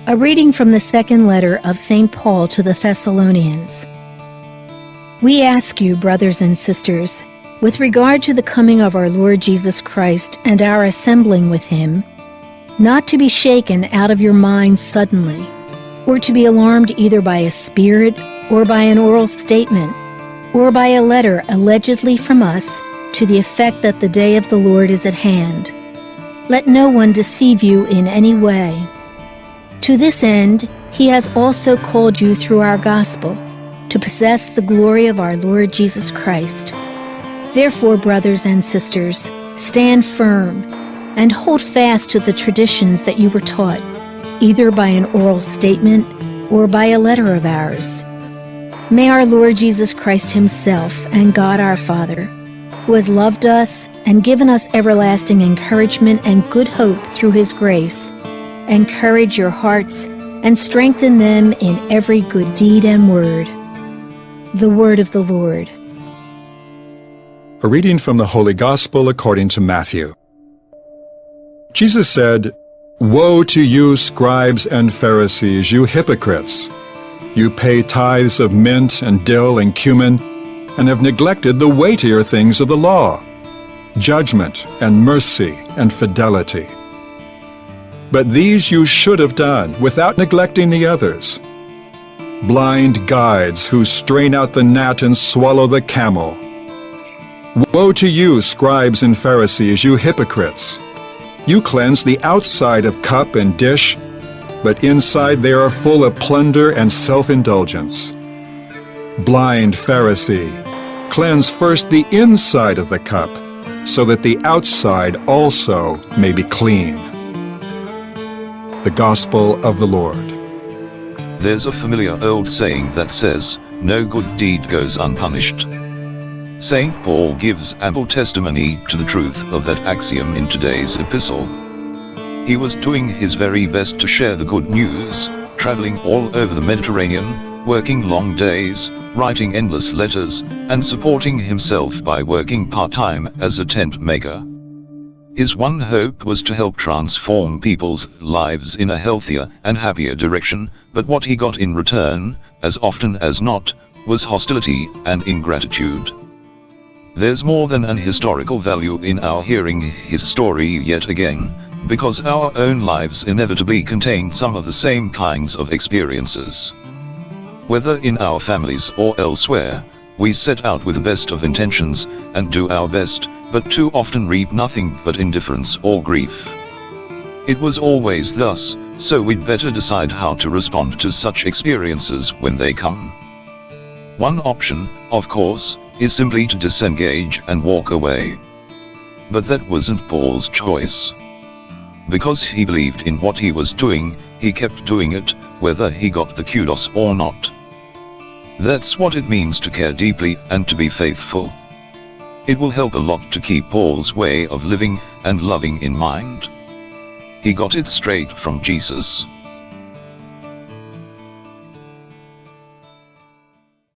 A reading from the second letter of St. Paul to the Thessalonians. We ask you, brothers and sisters, with regard to the coming of our Lord Jesus Christ and our assembling with him, not to be shaken out of your minds suddenly, or to be alarmed either by a spirit, or by an oral statement, or by a letter allegedly from us, to the effect that the day of the Lord is at hand. Let no one deceive you in any way. To this end, he has also called you through our gospel, to possess the glory of our Lord Jesus Christ. Therefore, brothers and sisters, stand firm, and hold fast to the traditions that you were taught, either by an oral statement or by a letter of ours. May our Lord Jesus Christ himself and God our Father, who has loved us and given us everlasting encouragement and good hope through his grace, encourage your hearts and strengthen them in every good deed and word. The word of the Lord. A reading from the Holy Gospel according to Matthew. Jesus said, "Woe to you, scribes and Pharisees, you hypocrites! You pay tithes of mint and dill and cumin, and have neglected the weightier things of the law, judgment and mercy and fidelity. But these you should have done without neglecting the others. Blind guides who strain out the gnat and swallow the camel. Woe to you, scribes and Pharisees, you hypocrites! You cleanse the outside of cup and dish, but inside they are full of plunder and self-indulgence. Blind Pharisee, cleanse first the inside of the cup, so that the outside also may be clean." The Gospel of the Lord. There's a familiar old saying that says, "No good deed goes unpunished." St. Paul gives ample testimony to the truth of that axiom in today's epistle. He was doing his very best to share the good news, traveling all over the Mediterranean, working long days, writing endless letters, and supporting himself by working part-time as a tent maker. His one hope was to help transform people's lives in a healthier and happier direction, but what he got in return, as often as not, was hostility and ingratitude. There's more than an historical value in our hearing his story yet again, because our own lives inevitably contain some of the same kinds of experiences. Whether in our families or elsewhere, we set out with the best of intentions, and do our best, but too often reap nothing but indifference or grief. It was always thus, so we'd better decide how to respond to such experiences when they come. One option, of course, is simply to disengage and walk away. But that wasn't Paul's choice. Because he believed in what he was doing, he kept doing it, whether he got the kudos or not. That's what it means to care deeply and to be faithful. It will help a lot to keep Paul's way of living and loving in mind. He got it straight from Jesus.